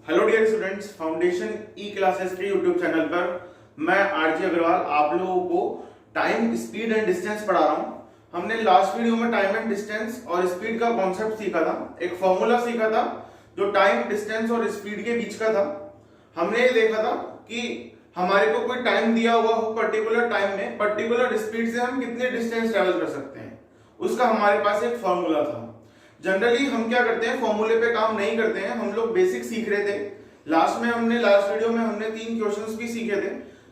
Hello dear students, foundation ई classes के YouTube channel पर मैं आरजे अग्रवाल आप लोगों को टाइम, स्पीड एंड डिस्टेंस पढ़ा रहा हूं। हमने लास्ट वीडियो में टाइम एंड डिस्टेंस और स्पीड का कॉन्सेप्ट सीखा था, एक फॉर्मूला सीखा था जो टाइम, डिस्टेंस और स्पीड के बीच का था। हमने ये देखा था कि हमारे को कोई टाइम दिया हुआ हो, पर्टिकुलर टाइम में पर्टिकुलर स्पीड से हम कितने डिस्टेंस ट्रेवल कर सकते हैं, उसका हमारे पास एक फॉर्मूला था। जनरली हम क्या करते हैं, फॉर्मूले पे काम नहीं करते हैं, हम लोग बेसिक सीख रहे थे। लास्ट वीडियो में हमने 3 क्वेश्चंस भी सीखे थे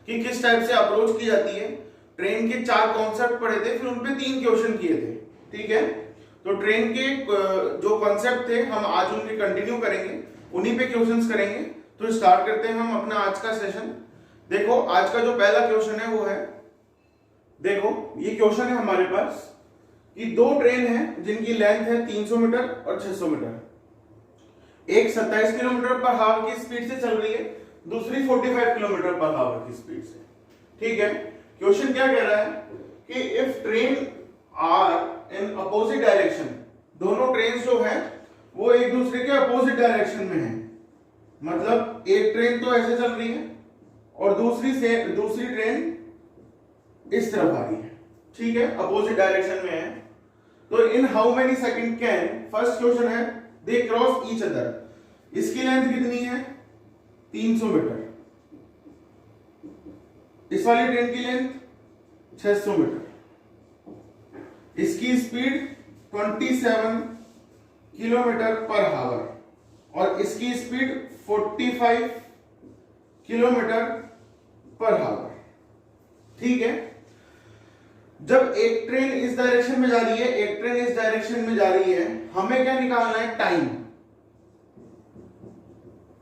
कि किस टाइप से अप्रोच की जाती है। ट्रेन के 4 कॉन्सेप्ट पढ़े थे, फिर उन पे 3 क्वेश्चन किए थे। ठीक है, तो ट्रेन के जो कॉन्सेप्ट थे हम आज उनके कंटिन्यू करेंगे, उन्हीं पे क्वेश्चंस करेंगे। तो स्टार्ट करते हैं हम अपना आज का सेशन। देखो, आज का जो पहला क्वेश्चन है वो है, देखो ये क्वेश्चन है हमारे पास कि 2 ट्रेन है जिनकी लेंथ है 300 मीटर और 600 मीटर। एक 27 किलोमीटर पर हावर की स्पीड से चल रही है, दूसरी 45 किलोमीटर पर हावर की स्पीड से। ठीक है, क्वेश्चन क्या कह रहा है कि if train are in opposite direction, दोनों ट्रेन जो है वो एक दूसरे के अपोजिट डायरेक्शन में है। मतलब एक ट्रेन तो ऐसे चल रही है और दूसरी ट्रेन इस तरफ आ रही है। ठीक है, अपोजिट डायरेक्शन में है। तो in how many second can, first question है, दे क्रॉस ईच अदर। इसकी लेंथ कितनी है 300 मीटर, इस वाली ट्रेन की लेंथ 600 मीटर, इसकी स्पीड 27 किलोमीटर पर हावर और इसकी स्पीड 45 किलोमीटर पर हावर। ठीक है, जब एक ट्रेन इस डायरेक्शन में जा रही है, एक ट्रेन इस डायरेक्शन में जा रही है, हमें क्या निकालना है, टाइम,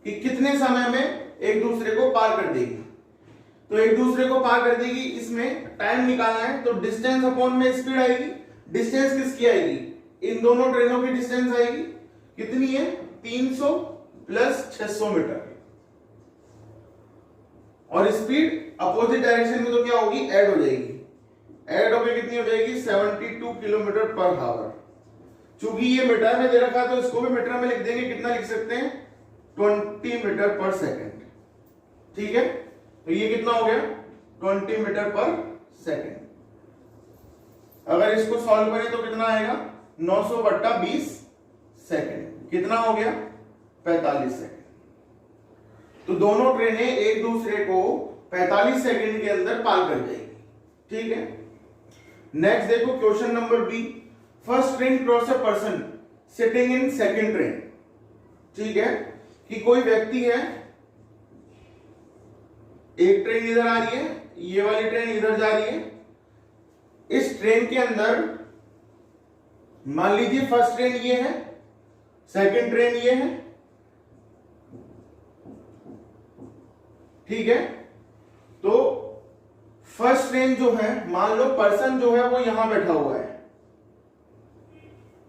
कि कितने समय में एक दूसरे को पार कर देगी। तो एक दूसरे को पार कर देगी, इसमें टाइम निकालना है। तो डिस्टेंस अपॉन में स्पीड आएगी। डिस्टेंस किसकी आएगी, इन दोनों ट्रेनों की डिस्टेंस आएगी, कितनी है 300 प्लस 600 मीटर, और स्पीड अपोजिट डायरेक्शन में तो क्या होगी, ऐड हो जाएगी। ऐड होकर कितनी हो जाएगी 72 किलोमीटर पर हावर। चूंकि ये मीटर में दे रखा है तो इसको भी मीटर में लिख देंगे। कितना लिख सकते हैं, 20 मीटर पर सेकंड। ठीक है, तो ये कितना हो गया 20 मीटर पर सेकंड। अगर इसको सॉल्व करें तो कितना आएगा 900/20 सेकंड। कितना हो गया 45 सेकंड। तो दोनों ट्रेनें एक दूसरे को 45 सेकंड के अंदर पार कर जाएगी। ठीक है, नेक्स्ट देखो question number B, first train cross a person sitting in second train. ठीक है, कि कोई व्यक्ति है, एक ट्रेन इधर आ रही है, ये वाली ट्रेन इधर जा रही है। इस ट्रेन के अंदर मान लीजिए फर्स्ट ट्रेन ये है, सेकंड ट्रेन ये है। ठीक है, तो फर्स्ट ट्रेन जो है, मान लो पर्सन जो है वो यहां बैठा हुआ है।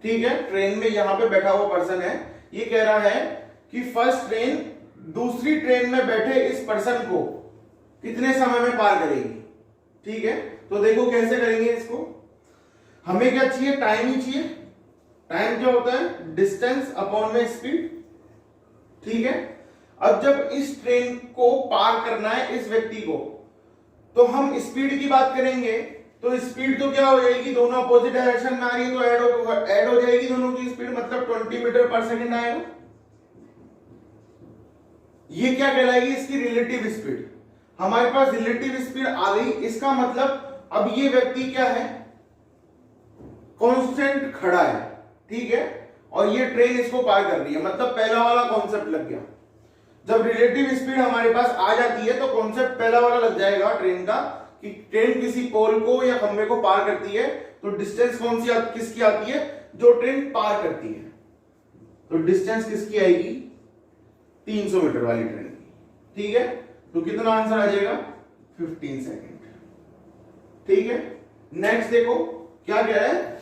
ठीक है, ट्रेन में यहां पे बैठा हुआ पर्सन है। ये कह रहा है कि फर्स्ट ट्रेन दूसरी ट्रेन में बैठे इस पर्सन को कितने समय में पार करेगी। ठीक है, तो देखो कैसे करेंगे इसको। हमें क्या चाहिए, टाइम ही चाहिए। टाइम क्या होता है, डिस्टेंस अपॉन में स्पीड। ठीक है, अब जब इस ट्रेन को पार करना है इस व्यक्ति को, तो हम स्पीड की बात करेंगे। तो स्पीड तो क्या हो जाएगी, दोनों अपोजिट डायरेक्शन में आ रही है तो ऐड हो जाएगी दोनों की स्पीड, मतलब 20 मीटर पर सेकंड आएगा। ये क्या कहलाएगी, इसकी रिलेटिव स्पीड। हमारे पास रिलेटिव स्पीड आ गई, इसका मतलब अब ये व्यक्ति क्या है, कांस्टेंट खड़ा है। ठीक है, और ये ट्रेन इसको पार कर रही है, मतलब पहला वाला कॉन्सेप्ट लग गया। जब रिलेटिव स्पीड हमारे पास आ जाती है तो कॉन्सेप्ट पहला वाला लग जाएगा ट्रेन का, कि ट्रेन किसी पोल को या खंबे को पार करती है तो डिस्टेंस कौन सी किसकी आती है, जो ट्रेन पार करती है। तो डिस्टेंस किसकी आएगी, 300 मीटर वाली ट्रेन की। ठीक है, तो कितना आंसर आ जाएगा 15 सेकंड। ठीक है, नेक्स्ट देखो क्या कह रहा है,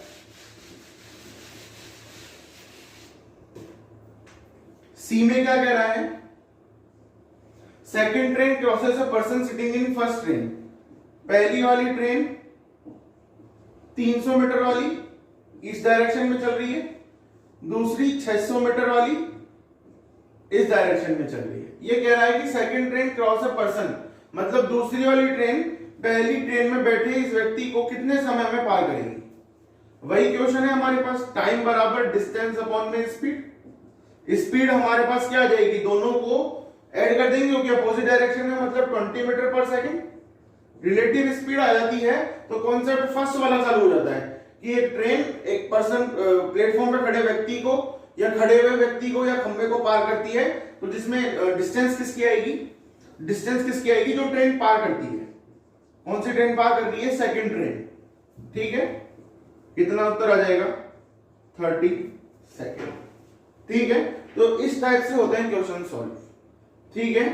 सी में क्या कह रहा है, second train crosses a person sitting in first train. पहली वाली ट्रेन 300 मीटर वाली इस डायरेक्शन में चल रही है, दूसरी 600 मीटर वाली इस डायरेक्शन में चल रही है। ये कह रहा है कि second train cross a person, मतलब दूसरी वाली ट्रेन पहली ट्रेन में बैठे इस व्यक्ति को कितने समय में पार करेगी। वही क्वेश्चन है हमारे पास, टाइम बराबर डिस्टेंस अपॉन में स्पीड। स्पीड हमारे पास क्या आ जाएगी, दोनों को ऐड कर देंगे क्योंकि अपोजिट डायरेक्शन में, मतलब 20 मीटर पर सेकंड। रिलेटिव स्पीड आ जाती है तो कॉन्सेप्ट फर्स्ट वाला चालू हो जाता है कि एक ट्रेन एक पर्सन प्लेटफॉर्म पर खड़े व्यक्ति को या खड़े हुए व्यक्ति को या खंबे को पार करती है, तो जिसमें डिस्टेंस किसकी आएगी, डिस्टेंस किसकी आएगी, जो ट्रेन पार करती है। कौन सी ट्रेन पार कर रही है, सेकंड ट्रेन। ठीक है, कितना उत्तर आ जाएगा, 30 सेकेंड। ठीक है, तो इस टाइप से होते हैं क्वेश्चन सॉल्व। ठीक है,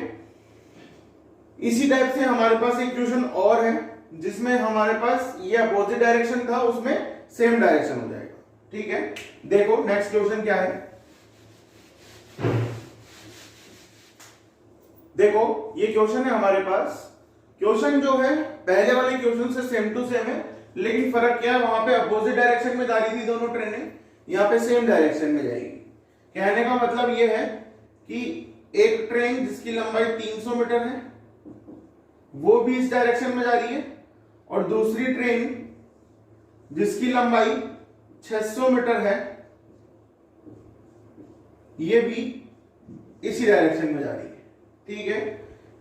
इसी टाइप से हमारे पास एक क्वेश्चन और है जिसमें हमारे पास ये अपोजिट डायरेक्शन था, उसमें सेम डायरेक्शन हो जाएगा। ठीक है, देखो नेक्स्ट क्वेश्चन क्या है। देखो ये क्वेश्चन है हमारे पास। क्वेश्चन जो है पहले वाले क्वेश्चन से सेम टू सेम है, लेकिन फर्क क्या है, वहां पे अपोजिट डायरेक्शन में जा रही थी दोनों ट्रेनें, यहाँ पे सेम डायरेक्शन में जाएगी। कहने का मतलब ये है कि एक ट्रेन जिसकी लंबाई 300 मीटर है वो भी इस डायरेक्शन में जा रही है, और दूसरी ट्रेन जिसकी लंबाई 600 मीटर है ये भी इसी डायरेक्शन में जा रही है। ठीक है,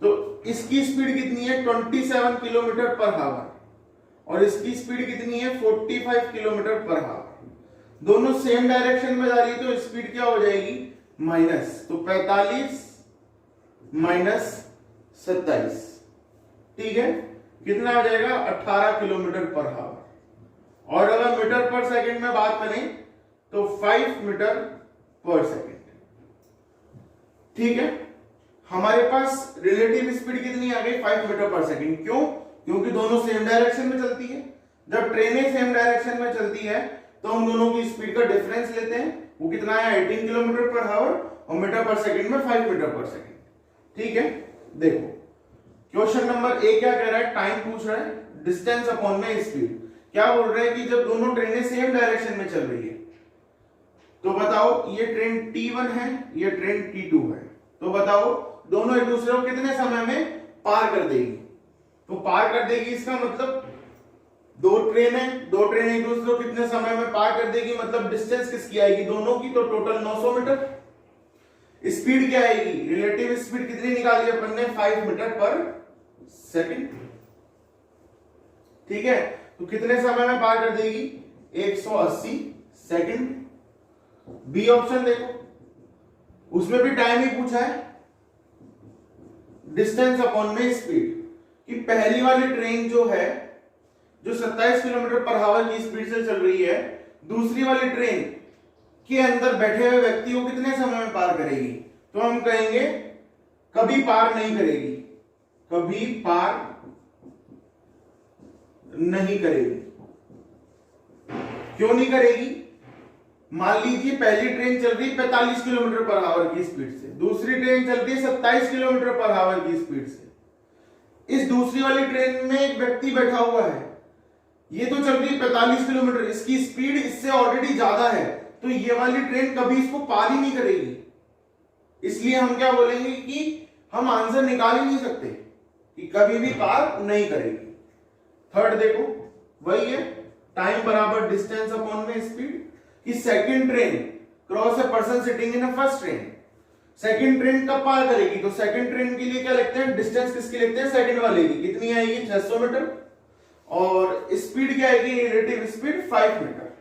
तो इसकी स्पीड कितनी है, 27 किलोमीटर पर हावर, और इसकी स्पीड कितनी है, 45 किलोमीटर पर हावर। दोनों सेम डायरेक्शन में जा रही है, तो स्पीड क्या हो जाएगी, माइनस, तो 45 माइनस 27, ठीक है, कितना आ जाएगा, 18 किलोमीटर पर हावर। और अगर मीटर पर सेकंड में बात करें तो 5 मीटर पर सेकंड। ठीक है, हमारे पास रिलेटिव स्पीड कितनी आ गई, 5 मीटर पर सेकंड। क्यों, क्योंकि दोनों सेम डायरेक्शन में चलती है। जब ट्रेनें सेम डायरेक्शन में चलती है तो हम दोनों की स्पीड का डिफरेंस लेते हैं, वो कितना है, 18 किलोमीटर पर हावर, और मीटर पर सेकंड में 5 मीटर पर सेकंड। ठीक है, देखो क्वेश्चन नंबर ए क्या कह रहा है, टाइम पूछ रहा है, डिस्टेंस अपॉन में स्पीड। क्या बोल रहे हैं कि जब दोनों ट्रेनें सेम डायरेक्शन में चल रही है तो बताओ, ये ट्रेन T1 है, ये ट्रेन T2 है, तो बताओ दोनों एक दूसरे को कितने समय में पार कर देगी। तो पार कर देगी इसका मतलब दो ट्रेन एक दूसरे को कितने समय में पार कर देगी, मतलब डिस्टेंस किसकी आएगी, दोनों की, तो टोटल 900 मीटर। स्पीड क्या आएगी, रिलेटिव स्पीड कितनी निकाली अपन ने, 5 मीटर पर सेकंड। ठीक है, तो कितने समय में पार कर देगी, 180 सेकंड। बी ऑप्शन देखो, उसमें भी टाइम ही पूछा है, डिस्टेंस अपॉन में स्पीड, कि पहली वाली ट्रेन जो है जो 27 किलोमीटर पर हावर की स्पीड से चल रही है, दूसरी वाली ट्रेन के अंदर बैठे हुए व्यक्ति को कितने समय में पार करेगी, तो हम कहेंगे कभी पार नहीं करेगी, कभी पार नहीं करेगी। क्यों नहीं करेगी, मान लीजिए पहली ट्रेन चल रही 45 किलोमीटर पर आवर की स्पीड से, दूसरी ट्रेन चल रही 27 किलोमीटर पर आवर की स्पीड से। इस दूसरी वाली ट्रेन में एक व्यक्ति बैठा हुआ है, ये तो चल रही 45 किलोमीटर, इसकी स्पीड इससे ऑलरेडी ज्यादा है, तो ये वाली ट्रेन कभी इसको पार ही नहीं करेगी। इसलिए हम क्या बोलेंगे कि हम आंसर निकाल ही नहीं सकते कि कभी भी पार नहीं करेगी। थर्ड देखो, वही है, टाइम बराबर डिस्टेंस अपॉन में स्पीड, कि second train cross a person sitting in a first train. Second train कब पार करेगी, तो सेकंड ट्रेन के लिए क्या लिखते हैं, डिस्टेंस किसकी लिखते हैं, सेकंड वाले की, कितनी आएगी, 600 मीटर, और स्पीड क्या आएगी, रिलेटिव स्पीड 5 मीटर।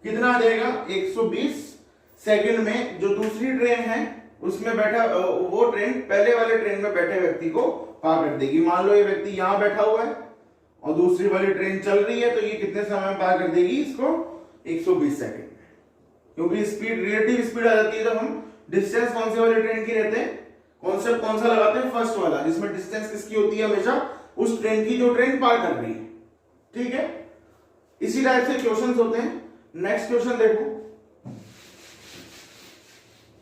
कितना आ जाएगा, 120 सेकंड में जो दूसरी ट्रेन है उसमें बैठा, वो ट्रेन पहले वाले ट्रेन में बैठे व्यक्ति को पार कर देगी। मान लो ये व्यक्ति यहां बैठा हुआ है और दूसरी वाली ट्रेन चल रही है, तो ये कितने समय में पार कर देगी इसको, 120 सेकंड। क्योंकि स्पीड रिलेटिव स्पीड आ जाती है जब हम डिस्टेंस कौन सी वाली ट्रेन की रहते हैं, कॉन्सेप्ट कौन सा लगाते हैं, फर्स्ट वाला, जिसमें डिस्टेंस किसकी होती है, हमेशा उस ट्रेन की जो ट्रेन पार कर रही है। ठीक है, इसी टाइप से क्वेश्चंस होते हैं। नेक्स्ट क्वेश्चन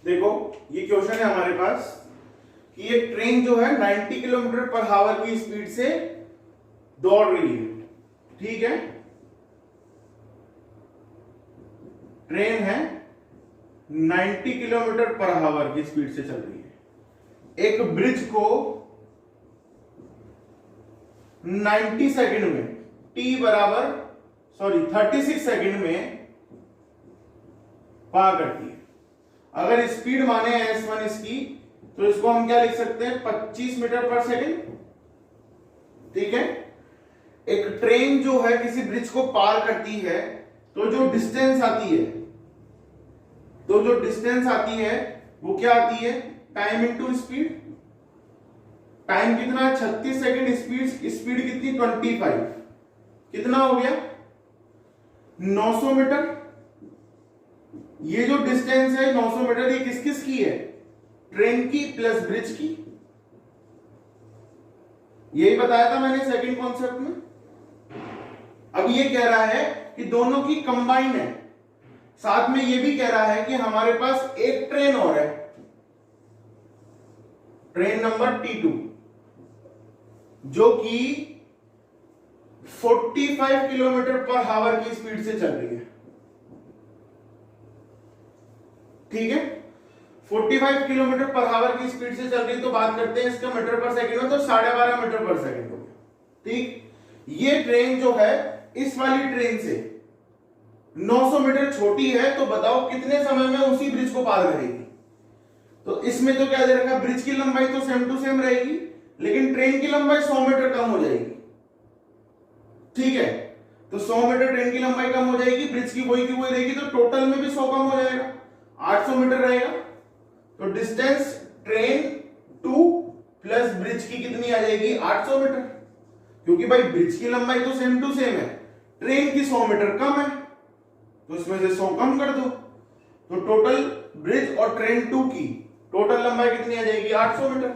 देखो, ये क्वेश्चन है हमारे पास कि एक ट्रेन जो है 90 किलोमीटर पर हावर की स्पीड से दौड़ रही है। ठीक है, ट्रेन है 90 किलोमीटर पर आवर की स्पीड से चल रही है। एक ब्रिज को 90 सेकंड में सॉरी 36 सेकंड में पार करती है। अगर स्पीड माने S1 इसकी, तो इसको हम क्या लिख सकते हैं, 25 मीटर पर सेकंड। ठीक है। एक ट्रेन जो है किसी ब्रिज को पार करती है, तो जो डिस्टेंस आती है वो क्या आती है, टाइम इनटू स्पीड। टाइम कितना है, 36 सेकंड। स्पीड कितनी, 25। कितना हो गया, 900 मीटर। ये जो डिस्टेंस है 900 मीटर, ये किस किस की है, ट्रेन की प्लस ब्रिज की। यही बताया था मैंने सेकंड कॉन्सेप्ट में। अब ये कह रहा है कि दोनों की कंबाइन है, साथ में ये भी कह रहा है कि हमारे पास एक ट्रेन और है, ट्रेन नंबर T2, जो कि 45 किलोमीटर पर आवर की स्पीड से चल रही है। ठीक है, 45 किलोमीटर पर आवर की स्पीड से चल रही है। तो बात करते हैं इसका मीटर पर सेकंड में, तो 12.5 मीटर पर सेकंड हो गया। ठीक, ये ट्रेन जो है इस वाली ट्रेन से 900 मीटर छोटी है, तो बताओ कितने समय में उसी ब्रिज को पार करेगी। तो इसमें तो क्या दे रखा, ब्रिज की लंबाई तो सेम टू सेम रहेगी, लेकिन ट्रेन की लंबाई 100 मीटर कम हो जाएगी। ठीक है, तो 100 मीटर ट्रेन की लंबाई कम हो जाएगी, ब्रिज की वही रहेगी, तो टोटल में भी 100 कम हो जाएगा, 800 मीटर रहेगा। तो distance train two plus bridge की कितनी आ जाएगी, 800 मीटर। क्योंकि भाई ब्रिज की लंबाई तो सेम टू सेम है, ट्रेन की 100 मीटर कम है, तो इसमें से 100 कम कर दो। तो टोटल ब्रिज और ट्रेन टू की टोटल लंबाई कितनी आ जाएगी, 800 मीटर।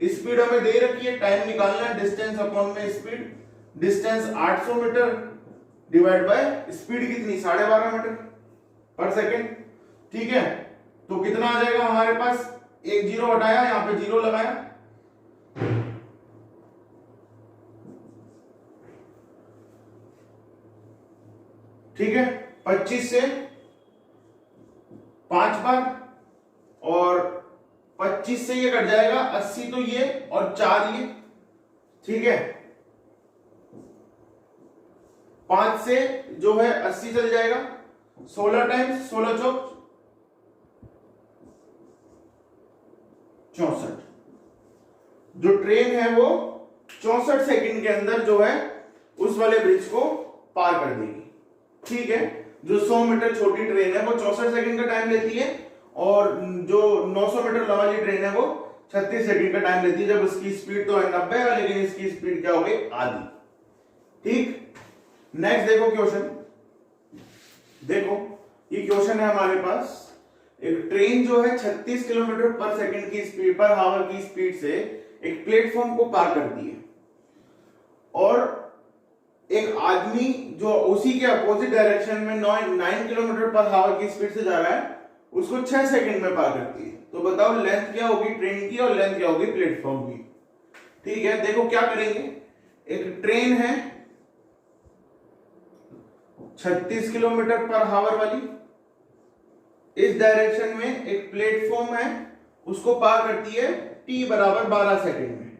स्पीड हमें दे रखी है, टाइम निकालना है, डिस्टेंस अपॉन में speed. Distance 800 metre divide by speed कितनी, 12.5 मीटर पर सेकेंड। ठीक है, तो कितना आ जाएगा हमारे पास, एक जीरो हटाया, यहां पे जीरो लगाया, ठीक है। 25 से 5 बार, और 25 से ये कट जाएगा 80, तो ये और 4 ये। ठीक है, 5 से जो है 80 चल जाएगा, 16 टाइम्स 16 चौक 64। जो ट्रेन है वो 64 सेकंड के अंदर जो है उस वाले ब्रिज को पार कर देगी। ठीक है, जो 100 मीटर छोटी ट्रेन है वो 64 सेकंड का टाइम लेती है, और जो 900 मीटर वाली ट्रेन है वो 36 सेकंड का टाइम लेती है, जब उसकी स्पीड तो है 90 है, लेकिन इसकी स्पीड क्या हो गई, आधी। ठीक, नेक्स्ट देखो क्वेश्चन। देखो ये क्वेश्चन है हमारे पास, एक ट्रेन जो है 36 किलोमीटर पर सेकंड की स्पीड पर आवर की स्पीड से एक प्लेटफॉर्म को पार करती है, और एक आदमी जो उसी के अपोजिट डायरेक्शन में 9 किलोमीटर पर आवर की स्पीड से जा रहा है, उसको 6 सेकंड में पार करती है। तो बताओ लेंथ क्या होगी ट्रेन की, और लेंथ क्या होगी प्लेटफॉर्म की। ठीक है, देखो क्या करेंगे, एक ट्रेन है 36 किलोमीटर पर आवर वाली, इस डायरेक्शन में एक प्लेटफॉर्म है, उसको पार करती है t बराबर 12 सेकंड में।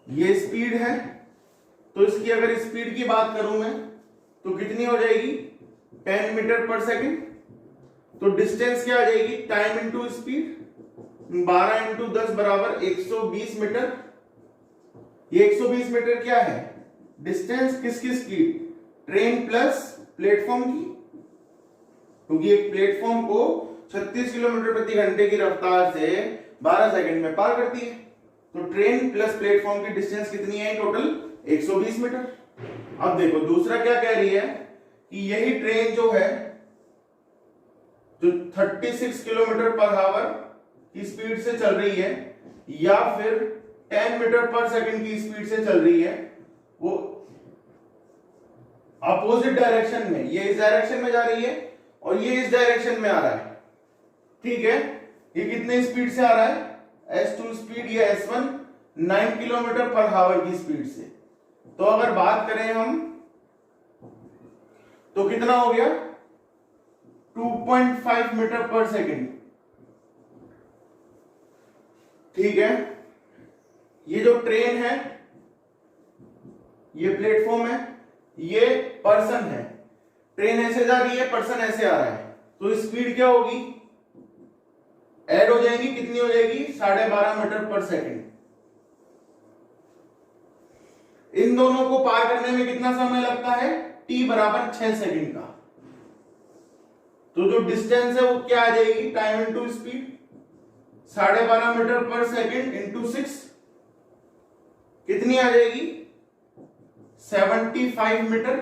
ये स्पीड है, तो इसकी अगर स्पीड की बात करूं मैं, तो कितनी हो जाएगी, 10 मीटर पर सेकंड। तो डिस्टेंस क्या आ जाएगी, टाइम इंटू स्पीड, 12 इंटू 10 बराबर 120 मीटर। ये 120 मीटर क्या है, डिस्टेंस किस किस की, ट्रेन प्लस प्लेटफॉर्म की, क्योंकि एक प्लेटफॉर्म को 36 किलोमीटर प्रति घंटे की रफ्तार से 12 सेकंड में पार करती है। तो ट्रेन प्लस प्लेटफॉर्म की डिस्टेंस कितनी है, टोटल 120 मीटर। अब देखो दूसरा क्या कह रही है, कि यही ट्रेन जो है जो 36 किलोमीटर पर आवर की स्पीड से चल रही है, या फिर 10 मीटर पर सेकंड की स्पीड से चल रही है, वो अपोजिट डायरेक्शन में, ये इस डायरेक्शन में जा रही है और ये इस डायरेक्शन में आ रहा है। ठीक है, ये कितने स्पीड से आ रहा है, S2 स्पीड, ये S1 9 किलोमीटर पर आवर की स्पीड से। तो अगर बात करें हम, तो कितना हो गया, 2.5 मीटर पर सेकेंड। ठीक है, ये जो ट्रेन है, ये प्लेटफॉर्म है, ये पर्सन है। ट्रेन ऐसे जा रही है, पर्सन ऐसे आ रहा है, तो स्पीड क्या होगी, ऐड हो जाएगी, कितनी हो जाएगी, 12.5 मीटर पर सेकेंड। इन दोनों को पार करने में कितना समय लगता है, t बराबर 6 सेकेंड का। तो जो डिस्टेंस है वो क्या आ जाएगी, time into speed, 12.5 metre per second into 6 कितनी आ जाएगी, 75 मीटर।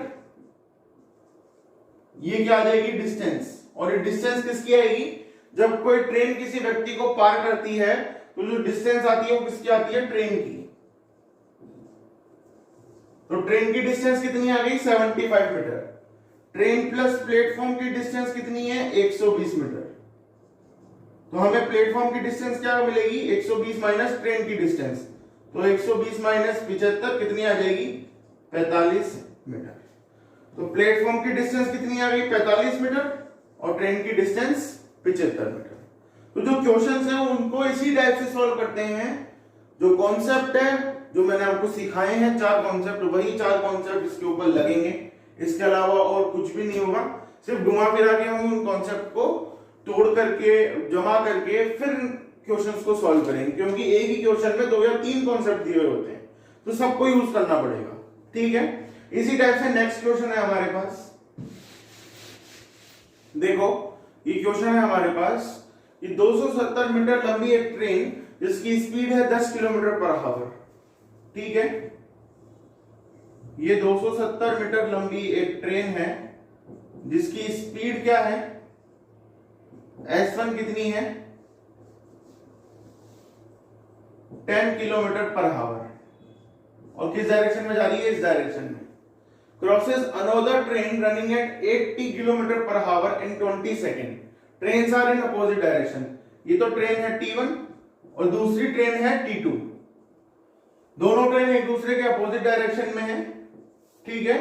ये क्या आ जाएगी, डिस्टेंस। और ये डिस्टेंस किसकी आएगी, जब कोई ट्रेन किसी व्यक्ति को पार करती है तो जो डिस्टेंस आती है वो किसकी आती है, ट्रेन की। तो ट्रेन की डिस्टेंस कितनी आ गई, 75 मीटर। ट्रेन प्लस प्लेटफॉर्म की डिस्टेंस कितनी है, 120 मीटर। तो हमें प्लेटफॉर्म की डिस्टेंस क्या मिलेगी, 120 माइनस ट्रेन की डिस्टेंस, तो 120 माइनस 75 कितनी आ जाएगी, 45 मीटर। तो प्लेटफॉर्म की डिस्टेंस कितनी आ गई, 45 मीटर, और ट्रेन की डिस्टेंस 75 मीटर। तो जो क्वेश्चंस हैं उनको इसी टाइप से सॉल्व करते हैं। जो कॉन्सेप्ट है, जो मैंने आपको सिखाए हैं 4 कॉन्सेप्ट, वही 4 कॉन्सेप्ट इसके ऊपर लगेंगे। इसके अलावा और कुछ भी नहीं होगा, सिर्फ घुमा फिरा के हम उन कॉन्सेप्ट को तोड़ करके, जमा करके फिर क्वेश्चंस को सॉल्व करेंगे, क्योंकि एक ही क्वेश्चन में 2 या 3 कॉन्सेप्ट दिए हुए होते हैं, तो सबको यूज करना पड़ेगा। ठीक है, इसी टाइप से नेक्स्ट क्वेश्चन है हमारे पास। देखो, ये क्वेश्चन है हमारे पास कि 270 मीटर लंबी एक ट्रेन जिसकी स्पीड है 10 किलोमीटर पर आवर। ठीक है, ये 270 मीटर लंबी एक ट्रेन है जिसकी स्पीड क्या है, S1 कितनी है, 10 किलोमीटर पर आवर, और किस डायरेक्शन में जा रही है, इस डायरेक्शन में। Crosses another train running at 80 kilometre per hour in 20 second. Trains are in opposite direction. ये तो ट्रेन है T1 और दूसरी ट्रेन है T2। दोनों ट्रेन एक दूसरे के अपोजिट डायरेक्शन में है। ठीक है,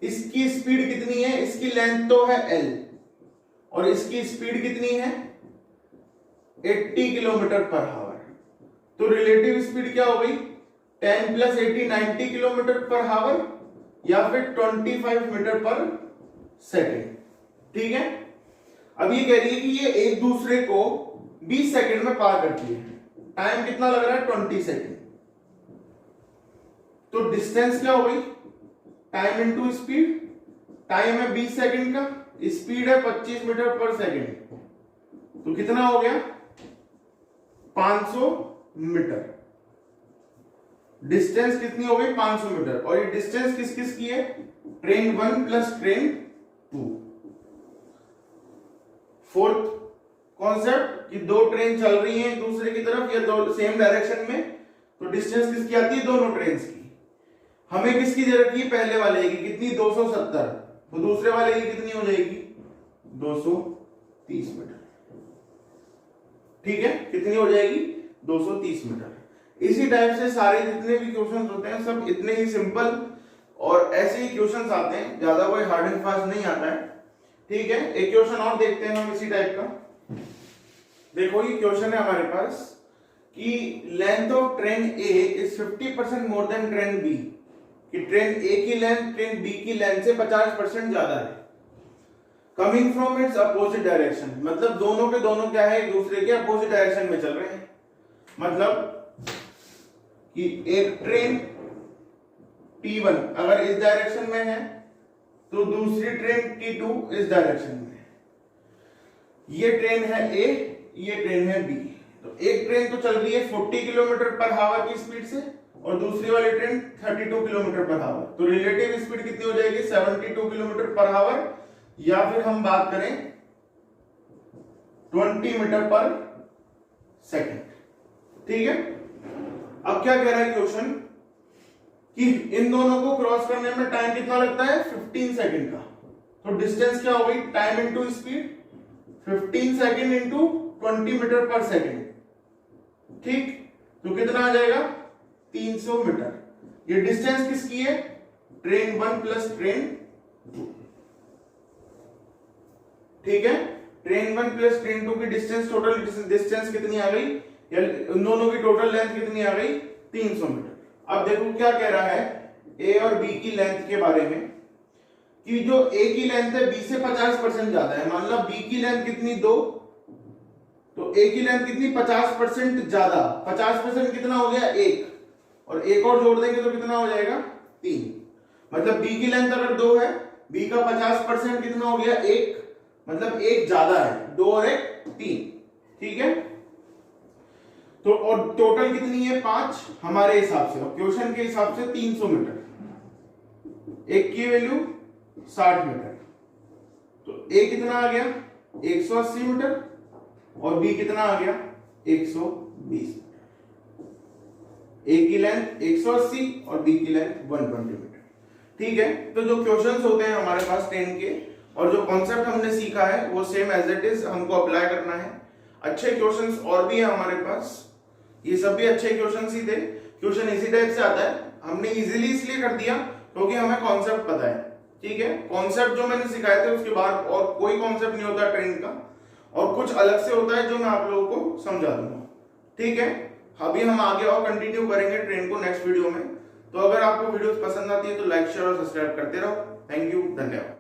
इसकी स्पीड कितनी है, इसकी लेंथ तो है L और इसकी स्पीड कितनी है, 80 किलोमीटर पर आवर। तो रिलेटिव स्पीड क्या हो गई, 10 प्लस 80 90 किलोमीटर पर आवर, या फिर 25 मीटर पर सेकेंड। ठीक है, अब ये कह रही है कि ये एक दूसरे को 20 सेकेंड में पार करती है। टाइम कितना लग रहा है, 20 सेकेंड। तो डिस्टेंस क्या हो गई, टाइम इनटू स्पीड। टाइम है 20 सेकेंड का, स्पीड है 25 मीटर पर सेकेंड, तो कितना हो गया, 500 मीटर। डिस्टेंस कितनी हो गई, 500 मीटर। और ये डिस्टेंस किस किस की है, train 1 plus train 2। Fourth concept कि 2 ट्रेन चल रही हैं एक दूसरे की तरफ या दो सेम डायरेक्शन में, तो डिस्टेंस किसकी आती है, दोनों ट्रेन की। हमें किसकी दे रखी है, पहले वाले की, कितनी, 270, तो दूसरे वाले की कितनी हो जाएगी, 230 मीटर। ठीक है, कितनी हो जाएगी, 230 मीटर। इसी टाइप से सारे जितने भी क्वेश्चंस होते हैं सब इतने ही सिंपल और ऐसे ही क्वेश्चंस आते हैं, ज्यादा कोई हार्ड एंड फास्ट नहीं आता है। ठीक है, एक क्वेश्चन और देखते हैं हम इसी टाइप का। देखो, ये क्वेश्चन है हमारे पास कि length of train A is 50% more than train B, कि ट्रेन ए की लेंथ ट्रेन बी की लेंथ से 50% ज्यादा है। Coming from its opposite direction, मतलब दोनों के दोनों क्या है, एक दूसरे के अपोजिट डायरेक्शन में चल रहे हैं। मतलब कि एक ट्रेन T1 अगर इस डायरेक्शन में है तो दूसरी ट्रेन T2 इस डायरेक्शन में है। ये ट्रेन है A, ये ट्रेन है B। तो एक ट्रेन तो चल रही है 40 किलोमीटर पर आवर की स्पीड से और दूसरी वाली ट्रेन 32 किलोमीटर पर आवर। तो रिलेटिव स्पीड कितनी हो जाएगी, 72 किलोमीटर पर आवर, या फिर हम बात करें 20 मीटर पर सेकेंड। ठीक है, अब क्या कह रहा है क्वेश्चन कि इन दोनों को क्रॉस करने में टाइम कितना लगता है, 15 सेकेंड का। तो डिस्टेंस क्या हो गई, time into speed, 15 second into 20 metre per second. ठीक, तो कितना आ जाएगा, 300 मीटर। ये डिस्टेंस किसकी है, ट्रेन 1 प्लस ट्रेन 2। ठीक है। ट्रेन 1 प्लस ट्रेन 2 की डिस्टेंस, टोटल डिस्टेंस कितनी आ गई, या उन दोनों की टोटल लेंथ कितनी आ गई, 300 मीटर। अब देखो क्या कह रहा है ए और बी की लेंथ के बारे में, कि जो ए की लेंथ है बी से 50% ज्यादा है। मान लो बी की लेंथ कितनी 2, तो ए की लेंथ कितनी 50% ज्यादा। 50% कितना हो गया 1, और एक और जोड़ देंगे तो कितना हो जाएगा 3। मतलब बी की लेंथ अगर 2 है, बी का 50% कितना हो गया 1, मतलब 1 ज्यादा है, 2 और 1 3, ठीक है। तो और टोटल कितनी है 5 हमारे हिसाब से, और क्वेश्चन के हिसाब से 300 मीटर, एक की वैल्यू 60 मीटर। तो ए कितना आ गया 180 मीटर, और बी कितना आ गया 120। ए की लेंथ 180 और बी की लेंथ 120 मीटर, ठीक है। तो जो क्वेश्चंस होते हैं हमारे पास 10 के, और जो कॉन्सेप्ट हमने सीखा है वो सेम एज इट इज हमको अप्लाई करना है। अच्छे क्वेश्चंस और भी है हमारे पास, ये सब भी अच्छे क्वेश्चंस ही थे। क्वेश्चन इसी टाइप से आता है, हमने इजीली इसलिए कर दिया क्योंकि हमें कॉन्सेप्ट पता है, ठीक है। कॉन्सेप्ट जो मैंने सिखाए थे उसके बाद और कोई कॉन्सेप्ट नहीं होता ट्रेन का, और कुछ अलग से होता है जो मैं आप लोगों को समझा दूंगा, ठीक है। अभी हम आगे और कंटिन्यू करेंगे ट्रेन को नेक्स्ट वीडियो में। तो अगर आपको वीडियोस पसंद आती है तो लाइक शेयर और सब्सक्राइब करते रहो। थैंक यू, धन्यवाद।